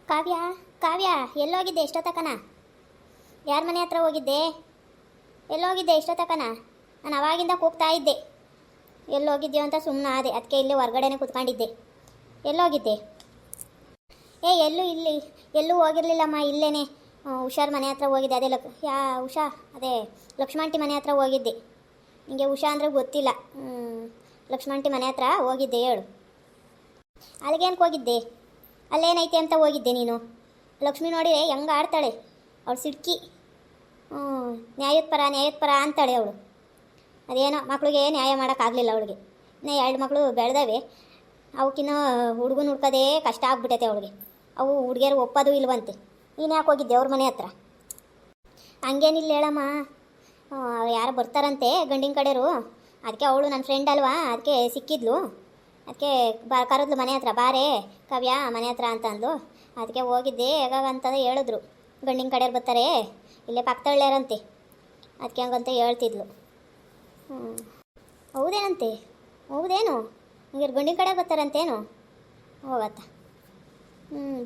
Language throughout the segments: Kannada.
ಕಾವ್ಯ ಕಾವ್ಯ ಎಲ್ಲೋಗಿದ್ದೆ ಎಷ್ಟೊತ್ತಕನ? ಯಾರ ಮನೆ ಹತ್ರ ಹೋಗಿದ್ದೆ? ಎಲ್ಲೋಗಿದ್ದೆ ಎಷ್ಟೊತ್ತಕನ? ನಾನು ಅವಾಗಿಂದ ಕೂಗ್ತಾ ಇದ್ದೆ. ಎಲ್ಲೋಗಿದ್ದೆ ಅಂತ ಸುಮ್ಮನೆ ಆದೆ, ಅದಕ್ಕೆ ಇಲ್ಲೇ ಹೊರಗಡೆನೇ ಕೂತ್ಕೊಂಡಿದ್ದೆ. ಎಲ್ಲೋಗಿದ್ದೆ? ಎಲ್ಲೂ ಹೋಗಿರ್ಲಿಲ್ಲಮ್ಮ, ಇಲ್ಲೇನೆ ಉಷಾರ್ ಮನೆ ಹತ್ರ ಹೋಗಿದ್ದೆ. ಅದೇ ಉಷಾ, ಅದೇ ಲಕ್ಷ್ಮಣಟಿ ಮನೆ ಹತ್ರ ಹೋಗಿದ್ದೆ. ನಿಮಗೆ ಉಷಾ ಅಂದರೆ ಗೊತ್ತಿಲ್ಲ. ಲಕ್ಷ್ಮಣಟಿ ಮನೆ ಹತ್ರ ಹೋಗಿದ್ದೆ. ಹೇಳು, ಅಲ್ಲಿಗೇನಕ್ಕೆ ಹೋಗಿದ್ದೆ? ಅಲ್ಲೇನೈತೆ ಅಂತ ಹೋಗಿದ್ದೆ ನೀನು? ಲಕ್ಷ್ಮಿ ನೋಡಿರೆ ಹೆಂಗೆ ಆಡ್ತಾಳೆ, ಅವಳು ಸಿಡ್ಕಿ. ನ್ಯಾಯದ ಪರ ಅಂತಾಳೆ ಅವಳು. ಅದೇನೋ ಮಕ್ಳಿಗೆ ನ್ಯಾಯ ಮಾಡೋಕ್ಕಾಗಲಿಲ್ಲ ಅವಳಿಗೆ. ಇನ್ನು 2 ಮಕ್ಕಳು ಬೆಳೆದವೆ, ಅವಕ್ಕಿನ್ನೂ ಹುಡುಗನ ಹುಡ್ಕೋದೇ ಕಷ್ಟ ಆಗ್ಬಿಟ್ಟೈತೆ ಅವಳಿಗೆ. ಅವು ಹುಡುಗಿಯರು ಒಪ್ಪೋದು ಇಲ್ವಂತೆ. ನೀನು ಯಾಕೆ ಹೋಗಿದ್ದೆ ಅವ್ರ ಮನೆ ಹತ್ರ? ಹಂಗೇನಿಲ್ಲ ಹೇಳಮ್ಮ, ಯಾರು ಬರ್ತಾರಂತೆ ಗಂಡಿನ ಕಡೆಯವರು, ಅದಕ್ಕೆ ಅವಳು ನನ್ನ ಫ್ರೆಂಡ್ ಅಲ್ವಾ, ಅದಕ್ಕೆ ಸಿಕ್ಕಿದ್ಲು. ಅದಕ್ಕೆ ಕರೆದ್ಲು ಮನೆ ಹತ್ರ, ಬಾರೇ ಕಾವ್ಯ ಮನೆ ಹತ್ರ ಅಂತ ಅಂದ್ಲು. ಅದಕ್ಕೆ ಹೋಗಿದ್ದೆ. ಹೇಗಾಗಂತಂದು ಹೇಳಿದ್ರು, ಗಂಡಿನ ಕಡೆಯವ್ರು ಬರ್ತಾರೆ, ಇಲ್ಲೇ ಪಕ್ಕದಳ್ಳ್ಯಾರಂತೆ, ಅದಕ್ಕೆ ಹಂಗಂತ ಹೇಳ್ತಿದ್ಲು. ಹೌದೇನಂತೆ? ಹೌದೇನು? ಹಂಗೆ ಗಂಡಿನ ಕಡೆ ಬರ್ತಾರಂತೇನು? ಹೋಗತ್ತ.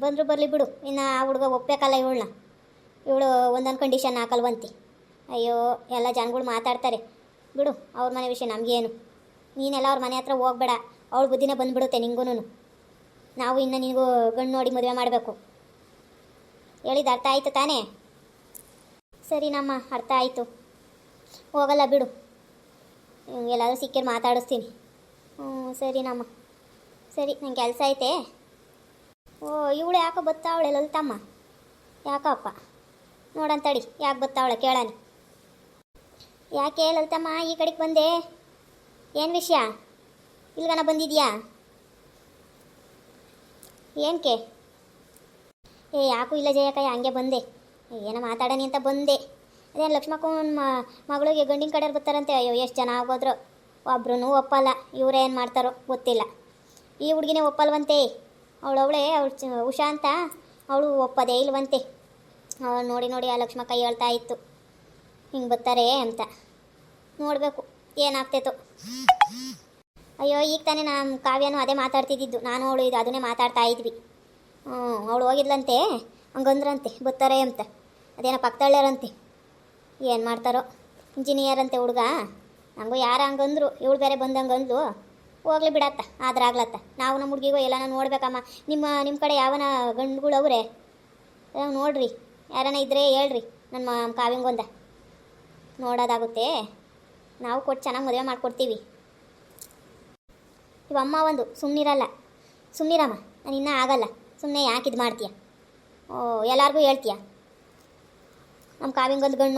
ಬಂದರು ಬರಲಿ ಬಿಡು. ಇನ್ನು ಆ ಹುಡುಗ ಒಪ್ಪಬೇಕಲ್ಲ ಇವಳನ್ನ. ಇವಳು ಒಂದೊಂದು ಕಂಡೀಷನ್ ಹಾಕಲ್ವಂತೆ. ಅಯ್ಯೋ, ಎಲ್ಲ ಜನಗಳು ಮಾತಾಡ್ತಾರೆ ಬಿಡು, ಅವ್ರ ಮನೆ ವಿಷಯ ನಮಗೇನು. ನೀನೆಲ್ಲ ಅವ್ರ ಮನೆ ಹತ್ರ ಹೋಗ್ಬೇಡ, ಅವಳ ಬುದ್ಧಿನೇ ಬಂದುಬಿಡುತ್ತೆ ನಿಂಗೂ. ನಾವು ಇನ್ನು ನಿನಗೂ ಗಂಡು ನೋಡಿ ಮದುವೆ ಮಾಡಬೇಕು. ಹೇಳಿದ ಅರ್ಥ ಆಯಿತು ತಾನೇ? ಸರಿ ನಮ್ಮ ಅರ್ಥ ಆಯಿತು, ಹೋಗಲ್ಲ ಬಿಡು. ಎಲ್ಲಾದರೂ ಸಿಕ್ಕಿರು ಮಾತಾಡಿಸ್ತೀನಿ. ಸರಿ ನಮ್ಮ, ಸರಿ, ನಂಗೆ ಕೆಲಸ ಐತೆ. ಇವಳು ಯಾಕೋ ಬತ್ತಾವಳೆ ಲಲಿತಮ್ಮ? ಯಾಕಪ್ಪ ನೋಡಂತಡಿ, ಯಾಕೆ ಬತ್ತಾವಳೆ ಕೇಳಾನ. ಯಾಕೆ ಲಲಿತಮ್ಮ ಈ ಕಡೆಗೆ ಬಂದೆ? ಏನು ವಿಷಯ? ಇಲ್ಗನ ಬಂದಿದ್ಯಾ? ಏನಕ್ಕೆ? ಯಾಕೂ ಇಲ್ಲ ಜಯಕಯ್ಯ, ಹಂಗೆ ಬಂದೆ. ಏನೋ ಮಾತಾಡೋಣ ಅಂತ ಬಂದೆ. ಅದೇನು ಲಕ್ಷ್ಮಕ್ಕನ ಮಗಳಿಗೆ ಗಂಡಿನ ಕಡೆಯವ್ರು ಬರ್ತಾರಂತೆ. ಅಯ್ಯೋ, ಎಷ್ಟು ಜನ ಆಗೋದ್ರು, ಒಬ್ರು ಒಪ್ಪಲ್ಲ. ಇವರೇನು ಮಾಡ್ತಾರೋ ಗೊತ್ತಿಲ್ಲ. ಈ ಹುಡುಗಿನೇ ಒಪ್ಪಲ್ವಂತೆ. ಅವಳೇ ಉಷಾ ಅಂತ, ಅವಳು ಒಪ್ಪದೇ ಇಲ್ವಂತೆ. ಅವಳು ನೋಡಿ ನೋಡಿ ಆ ಲಕ್ಷ್ಮಕ್ಕ ಹೇಳ್ತಾ ಇತ್ತು, ಹಿಂಗೆ ಬರ್ತಾರೆ ಅಂತ. ನೋಡಬೇಕು ಏನಾಗ್ತೈತೋ. ಅಯ್ಯೋ, ಈಗ ತಾನೇ ನಮ್ಮ ಕಾವ್ಯನೂ ಅದೇ ಮಾತಾಡ್ತಿದ್ದಿದ್ದು, ನಾನು ಅವಳು ಇದು ಅದನ್ನೇ ಮಾತಾಡ್ತಾ ಇದ್ವಿ. ಅವಳು ಹೋಗಿದ್ಲಂತೆ, ಹಂಗಂದ್ರಂತೆ ಬರ್ತಾರೆ ಅಂತ. ಅದೇನೋ ಪಕ್ಕದಳ್ಳ್ಯಾರಂತೆ, ಏನು ಮಾಡ್ತಾರೋ. ಇಂಜಿನಿಯರ್ ಅಂತೆ ಹುಡುಗ. ಹಂಗೂ ಯಾರು ಹಂಗಂದ್ರು, ಇವಳು ಬೇರೆ ಬಂದಂಗಂದ್ಲು. ಹೋಗ್ಲಿ ಬಿಡತ್ತ, ಆದ್ರೆ ಆಗ್ಲತ್ತ. ನಾವು ನಮ್ಮ ಹುಡುಗಿಗೂ ಎಲ್ಲನ ನೋಡ್ಬೇಕಮ್ಮ. ನಿಮ್ಮ ಕಡೆ ಯಾವನ ಗಂಡುಗಳು ಅವರೇ ನೋಡ್ರಿ, ಯಾರನ ಇದ್ದರೆ ಹೇಳ್ರಿ, ನನ್ನ ಕಾವ್ಯಂಗೊಂದ ನೋಡೋದಾಗುತ್ತೆ. ನಾವು ಕೊಟ್ಟು ಚೆನ್ನಾಗಿ ಮದುವೆ ಮಾಡಿಕೊಡ್ತೀವಿ. ಇವಮ್ಮ ಒಂದು ಸುಮ್ಮನಿರಲ್ಲ. ಸುಮ್ಮನಿರಮ್ಮ, ನಾನು ಇನ್ನೂ ಆಗಲ್ಲ. ಸುಮ್ಮನೆ ಯಾಕೆ ಇದು ಮಾಡ್ತೀಯ? ಎಲ್ಲರಿಗೂ ಹೇಳ್ತೀಯ ನಮ್ಮ ಕಾವ್ಯಂಗೊಂದು ಗಂಡು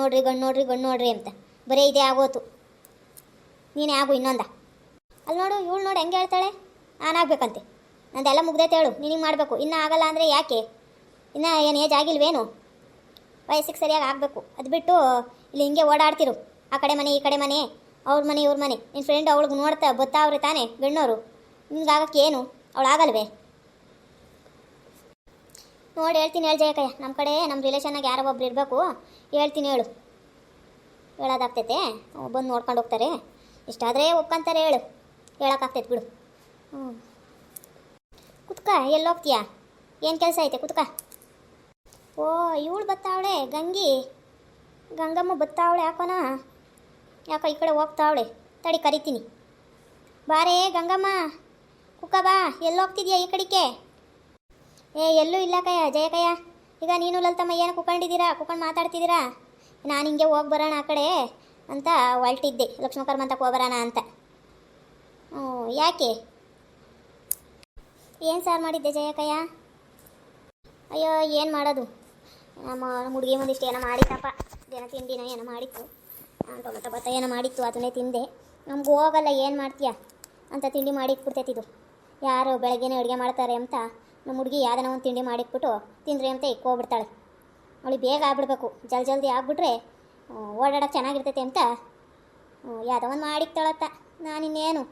ನೋಡ್ರಿ ಅಂತ. ಬರೀ ಇದೇ ಆಗೋತು. ನೀನೇ ಆಗು ಇನ್ನೊಂದ. ಅಲ್ಲಿ ನೋಡು, ಇವಳು ನೋಡಿ ಹೆಂಗೆ ಹೇಳ್ತಾಳೆ, ನಾನಾಗಬೇಕಂತೆ. ನಂದೆಲ್ಲ ಮುಗ್ದೈತೆ ಹೇಳು, ನೀನಿಗೆ ಮಾಡಬೇಕು. ಇನ್ನೂ ಆಗಲ್ಲ ಅಂದರೆ ಯಾಕೆ? ಇನ್ನೂ ಏನು ಏಜ್ ಆಗಿಲ್ವೇನು? ವಯಸ್ಸಿಗೆ ಸರಿಯಾಗಿ ಆಗಬೇಕು. ಅದು ಬಿಟ್ಟು ಇಲ್ಲಿ ಹಿಂಗೆ ಓಡಾಡ್ತಿರು, ಆ ಕಡೆ ಮನೆ ಈ ಕಡೆ ಮನೆ, ಅವ್ರ ಮನೆ ಇವ್ರ ಮನೆ. ನಿನ್ನ ಫ್ರೆಂಡ್ ಅವಳಿಗೆ ನೋಡ್ತಾ ಬತ್ತಾವ್ರೆ ತಾನೇ ಗಣ್ಣವರು. ನಿನ್ಗಾಗಕ್ಕೆ ಏನು? ಅವಳು ಆಗಲ್ವೇ? ನೋಡಿ ಹೇಳ್ತೀನಿ, ಹೇಳಿ ಜಯಕಯ್ಯ. ನಮ್ಮ ಕಡೆ ನಮ್ಮ ರಿಲೇಷನ್ನಾಗ ಯಾರೋ ಒಬ್ರು ಇರಬೇಕು, ಹೇಳ್ತೀನಿ ಹೇಳು. ಹೇಳೋದಾಗ್ತೈತೆ, ಬಂದು ನೋಡ್ಕೊಂಡು ಹೋಗ್ತಾರೆ. ಇಷ್ಟಾದರೆ ಒಪ್ಕೊಂತಾರೆ ಹೇಳು, ಹೇಳೋಕ್ಕಾಗ್ತೈತೆ ಬಿಡು. ಕುತ್ಕ, ಎಲ್ಲೋಗ್ತೀಯಾ? ಏನು ಕೆಲಸ ಐತೆ? ಕುತ್ಕ. ಇವಳು ಬತ್ತಾವಳೆ, ಗಂಗಮ್ಮ ಬತ್ತಾವಳೆ. ಯಾಕೋ ಈ ಕಡೆ ಹೋಗ್ತಾವಳೆ. ತಡಿ ಕರಿತೀನಿ. ಬಾರೇ ಗಂಗಮ್ಮ, ಕುಕ್ಕ ಬಾ. ಎಲ್ಲೋಗ್ತಿದ್ಯಾ ಈ ಕಡೆಗೆ? ಎಲ್ಲೂ ಇಲ್ಲ ಜಯಕಯ್ಯ. ಈಗ ನೀನು ಲಲಿತಮ್ಮ ಏನು ಕುತ್ಕೊಂಡು ಮಾತಾಡ್ತಿದ್ದೀರಾ? ನಾನು ಹಿಂಗೆ ಹೋಗಿ ಬರೋಣ ಆ ಕಡೆ ಅಂತ ಹೊಲ್ಟಿದ್ದೆ, ಲಕ್ಷ್ಮಕರ್ಮಂತಕ್ಕೆ ಹೋಗ್ಬರೋಣ ಅಂತ. ಯಾಕೆ? ಏನು ಸಾರು ಮಾಡಿದ್ದೆ ಜಯಕಯ್ಯ? ಅಯ್ಯೋ, ಏನು ಮಾಡೋದು, ನಮ್ಮ ಹುಡುಗಿ ಮುಂದಿಷ್ಟು ಏನೋ ಮಾಡಿತ್ತಪ್ಪ. ಏನೋ ತಿಂಡಿನ ಏನೋ ಮಾಡಿತ್ತು, ಟೊಮೆಟೊ ಭತ್ತ ಏನೋ ಮಾಡಿತ್ತು, ಅದನ್ನೇ ತಿಂದೆ. ನಮ್ಗೆ ಹೋಗಲ್ಲ, ಏನು ಮಾಡ್ತೀಯ ಅಂತ ತಿಂಡಿ ಮಾಡಿಟ್ಬಿಡ್ತೈತಿದು. ಯಾರು ಬೆಳಗ್ಗೆನೇ ಅಡುಗೆ ಮಾಡ್ತಾರೆ ಅಂತ ನಮ್ಮ ಹುಡುಗಿ ಯಾವ್ದನ ಒಂದು ತಿಂಡಿ ಮಾಡಿಟ್ಬಿಟ್ಟು ತಿಂದ್ರಿ ಅಂತ ಇಕ್ಕೋಗ್ಬಿಡ್ತಾಳೆ. ಅವಳಿಗೆ ಬೇಗ ಆಗ್ಬಿಡ್ಬೇಕು, ಜಲ್ದಿ ಆಗ್ಬಿಟ್ರೆ ಓಡಾಡೋಕೆ ಚೆನ್ನಾಗಿರ್ತೈತೆ ಅಂತ ಯಾವುದೋ ಒಂದು ಮಾಡಿಕ್ತಾಳತ್ತ. ನಾನಿನ್ನೇನು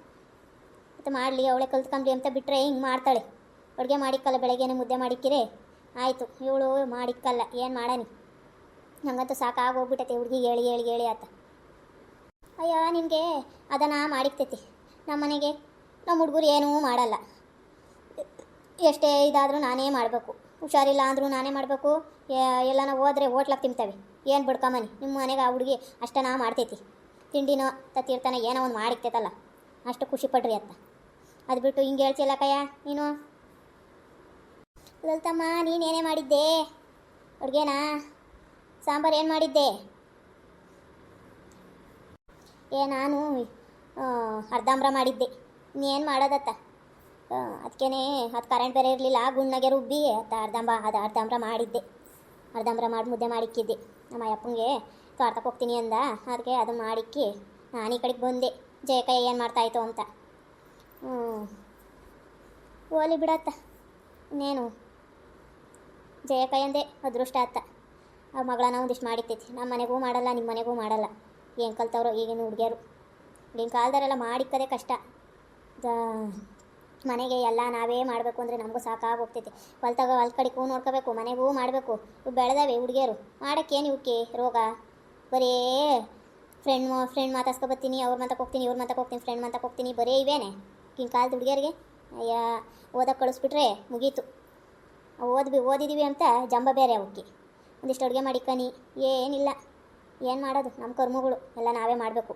ಮತ್ತು ಮಾಡಲಿ, ಅವಳೆ ಕಲ್ತ್ಕೊಂಬ್ರಿ ಅಂತ ಬಿಟ್ಟರೆ ಹಿಂಗೆ ಮಾಡ್ತಾಳೆ. ಅಡುಗೆ ಮಾಡಿಕ್ಕಲ್ಲ, ಬೆಳಗ್ಗೆನೇ ಮುದ್ದೆ ಮಾಡಿಕ್ಕಿರೆ ಆಯಿತು. ಇವಳು ಮಾಡಿಕ್ಕಲ್ಲ, ಏನು ಮಾಡಾನಿ? ನನಗಂತೂ ಸಾಕಾಗೋಗ್ಬಿಟ್ಟೈತೆ ಹುಡುಗಿ ಹೇಳಿ ಆತ. ಅಯ್ಯೋ, ನಿನಗೆ ಅದನ್ನು ಮಾಡಿಕ್ತೈತಿ. ನಮ್ಮ ಮನೆಗೆ ನಮ್ಮ ಹುಡುಗರು ಏನೂ ಮಾಡಲ್ಲ. ಎಷ್ಟೇ ಇದಾದರೂ ನಾನೇ ಮಾಡಬೇಕು. ಹುಷಾರಿಲ್ಲ ಅಂದರೂ ನಾನೇ ಮಾಡಬೇಕು. ಎಲ್ಲನ ಹೋದ್ರೆ ಹೋಟ್ಲಾಗ ತಿಂತವೆ. ಏನು ಬಿಡ್ಕೊಂಬನಿ ನಿಮ್ಮ ಮನೆಗೆ ಆ ಹುಡುಗಿ ಅಷ್ಟನ ಮಾಡ್ತೈತಿ. ತಿಂಡಿನೋ ತತ್ತಿರ್ತಾನೆ ಏನೋ ಒಂದು ಮಾಡಿಕ್ತೈತಲ್ಲ, ಅಷ್ಟು ಖುಷಿ ಪಡ್ರಿ ಅಂತ. ಅದು ಬಿಟ್ಟು ಹಿಂಗೆ ಹೇಳ್ತಿಲ್ಲ ಕಯ್ಯ ನೀನು. ಲಲಿತಮ್ಮ ನೀನೇನೇ ಮಾಡಿದ್ದೆ ಅಡುಗೆನಾ? ಸಾಂಬಾರು ಏನು ಮಾಡಿದ್ದೆ? ನಾನು ಅರ್ಧಂಬ್ರ ಮಾಡಿದ್ದೆ. ಇನ್ನೇನು ಮಾಡೋದತ್ತ. ಅದಕ್ಕೇ ಅದು ಕರೆಂಟ್ ಬೇರೆ ಇರಲಿಲ್ಲ, ಗುಣ್ಣಗೆ ರುಬ್ಬಿ ಅರ್ಧಂಬ್ರ ಮಾಡಿದ್ದೆ. ಅರ್ಧಂಬ್ರ ಮಾಡಿ ಮುದ್ದೆ ಮಾಡಿಕ್ಕಿದ್ದೆ. ನಮ್ಮ ಅಪ್ಪಂಗೆ ತೋಟಕ್ಕೆ ಹೋಗ್ತೀನಿ ಅಂದ, ಅದಕ್ಕೆ ಅದು ಮಾಡಿಕ್ಕಿ ನಾನು ಈ ಕಡೆಗೆ ಬಂದೆ. ಜಯಕಯ್ಯ ಏನು ಮಾಡ್ತಾಯಿತ್ತು ಅಂತ. ಓಲಿ ಬಿಡತ್ತ, ಇನ್ನೇನು ಜಯಕಯ್ಯಂದೆ ಅದೃಷ್ಟ ಅತ್ತ. ಆ ಮಗಳನ್ನ ಒಂದಿಷ್ಟು ಮಾಡಿರ್ತೈತಿ. ನಮ್ಮ ಮನೆಗೂ ಮಾಡಲ್ಲ, ನಿಮ್ಮ ಮನೆಗೂ ಮಾಡಲ್ಲ. ಏನು ಕಲ್ತವ್ರೋ ಈಗಿನ ಹುಡುಗಿಯರು. ಈಗಿನ ಕಾಲದವರೆಲ್ಲ ಮಾಡಿಕ್ಕದೇ ಕಷ್ಟ. ಮನೆಗೆ ಎಲ್ಲ ನಾವೇ ಮಾಡಬೇಕು ಅಂದರೆ ನಮಗೂ ಸಾಕಾಗೋಗ್ತೈತಿ. ಹೊಲ ಕಡೆಗೂ ನೋಡ್ಕೋಬೇಕು, ಮನೆಗೂ ಮಾಡಬೇಕು. ಇವು ಬೆಳೆದವೆ ಹುಡುಗಿಯರು ಮಾಡೋಕ್ಕೇನು ಇವಕ್ಕೆ ರೋಗ? ಬರೀ ಫ್ರೆಂಡ್ ಮಾತಾಡ್ಸ್ಕೊಬತ್ತೀನಿ, ಅವ್ರ ಮಾತಕ್ಕೆ ಹೋಗ್ತೀನಿ, ಇವ್ರ ಮಾತಕ್ಕೆ ಹೋಗ್ತೀನಿ, ಫ್ರೆಂಡ್ ಮಾತಕ್ಕೆ ಹೋಗ್ತೀನಿ, ಬರೀ ಇವೇನೆ ಈಗಿನ ಕಾಲದ ಹುಡುಗಿಯರಿಗೆ. ಅಯ್ಯ ಓದಕ್ಕೆ ಕಳಿಸ್ಬಿಟ್ರೆ ಮುಗೀತು. ಓದಿದ್ದೀವಿ ಅಂತ ಜಂಬ ಬೇರೆ ಅವಕ್ಕೆ. ಒಂದಿಷ್ಟು ಅಡುಗೆ ಮಾಡಿಕ್ಕನಿ ಏನಿಲ್ಲ. ಏನು ಮಾಡೋದು, ನಮ್ಮ ಕರ್ಮಗಳು ಎಲ್ಲ ನಾವೇ ಮಾಡಬೇಕು.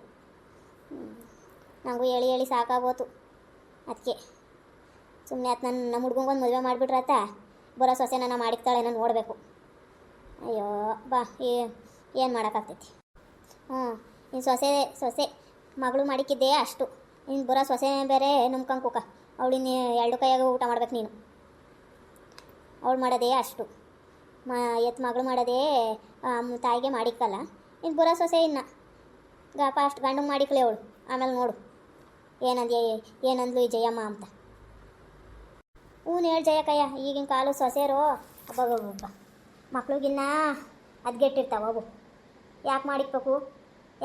ನನಗೂ ಹೇಳಿ ಹೇಳಿ ಸಾಕಾಗೋತು. ಅದಕ್ಕೆ ಸುಮ್ಮನೆ ಅದು ನಮ್ಮ ಹುಡ್ಗಂಗೊಂದು ಮದುವೆ ಮಾಡಿಬಿಟ್ರತ್ತ, ಬರೋ ಸೊಸೆ ನನ್ನ ಮಾಡಿಕ್ತಾಳೆ ನಾನು ನೋಡಬೇಕು. ಅಯ್ಯೋ ಬಾ, ಏನು ಮಾಡೋಕ್ಕಾಗ್ತೈತಿ. ಇನ್ನು ಸೊಸೆ ಮಗಳು ಮಾಡಿಕ್ಕಿದ್ದೆ ಅಷ್ಟು. ಇನ್ನು ಬರೋ ಸೊಸೆ ಬೇರೆ ನಂಬ್ಕೊಂಡು ಕೂಕ. ಅವಳಿನ್ನ 2 ಕೈಯಾಗ ಊಟ ಮಾಡ್ಬೇಕು ನೀನು. ಅವಳು ಮಾಡೋದೇ ಅಷ್ಟು. ಮಗಳು ಮಾಡೋದೇ ತಾಯಿಗೆ ಮಾಡಿಕ್ಕಲ್ಲ. ಇನ್ನು ಬರೋ ಸೊಸೆ ಇನ್ನು ಫಾಸ್ಟ್ ಗಂಡಂಗೆ ಮಾಡಿಕ್ಲಿ ಅವಳು. ಆಮೇಲೆ ನೋಡು ಏನಂದ್ಲು ಈ ಜಯಮ್ಮ ಅಂತ. ಹೇಳಿ ಜಯಕಯ್ಯ, ಈಗಿನ ಕಾಲು ಸೊಸೆರು ಒಬ್ಬ ಮಕ್ಳಿಗಿನ್ನ ಅದ್ಗೆಟ್ಟಿರ್ತಾವೆ ಅವು. ಯಾಕೆ ಮಾಡಿಕ್ಬೇಕು,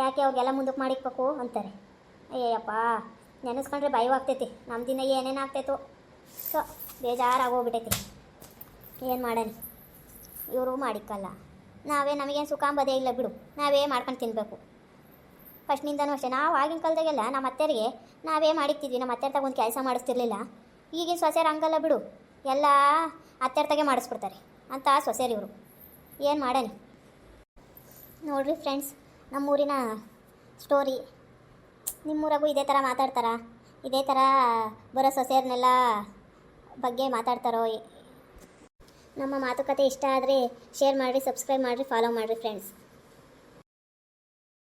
ಯಾಕೆ ಅವ್ರಿಗೆಲ್ಲ ಮುಂದಕ್ಕೆ ಮಾಡಿಕ್ಬೇಕು ಅಂತಾರೆ. ಅಯ್ಯಯ್ಯಪ್ಪ ನೆನೆಸ್ಕೊಂಡ್ರೆ ಭಯವಾಗ್ತೈತಿ. ನಮ್ಮ ದಿನ ಏನೇನು ಆಗ್ತೈತೋ ಸೊ ಬೇಜಾರಾಗೋಗ್ಬಿಟ್ಟೈತಿ. ಏನು ಮಾಡೋಣ, ಇವರು ಮಾಡಿಕ್ಕಲ್ಲ. ನಮಗೇನು ಸುಖ ಅಂಬೋದೇ ಇಲ್ಲ ಬಿಡು. ನಾವೇ ಮಾಡ್ಕೊಂಡು ತಿನ್ನಬೇಕು. ಫಸ್ಟ್ನಿಂದನೂ ಅಷ್ಟೇ. ನಾವು ಆಗಿನ ಕಾಲದಾಗೆಲ್ಲ ನಮ್ಮ ಅತ್ತೆಯರಿಗೆ ನಾವೇ ಮಾಡಿಕ್ತಿದ್ವಿ. ನಮ್ಮ ಅತ್ತೆರ್ ತಗೊಂಡು ಕೆಲಸ ಮಾಡಿಸ್ತಿರ್ಲಿಲ್ಲ. ಈಗಿನ ಸೊಸೆರು ಹಂಗಲ್ಲ ಬಿಡು, ಎಲ್ಲ ಅತ್ತೆರ್ತಾಗೆ ಮಾಡಿಸ್ಬಿಡ್ತಾರೆ ಅಂತ ಸೊಸೆರು ಇವರು. ಏನು ಮಾಡೋಣ ನೋಡ್ರಿ ಫ್ರೆಂಡ್ಸ್, ನಮ್ಮೂರಿನ ಸ್ಟೋರಿ. ನಿಮ್ಮೂರಾಗೂ ಇದೇ ಥರ ಮಾತಾಡ್ತಾರಾ? ಇದೇ ಥರ ಬರೋ ಸೊಸೆಯರ್ನೆಲ್ಲ ಬಗ್ಗೆ ಮಾತಾಡ್ತಾರೋ? ನಮ್ಮ ಮಾತುಕತೆ ಇಷ್ಟ ಆದರೆ ಶೇರ್ ಮಾಡಿರಿ, ಸಬ್ಸ್ಕ್ರೈಬ್ ಮಾಡಿರಿ, ಫಾಲೋ ಮಾಡಿರಿ ಫ್ರೆಂಡ್ಸ್.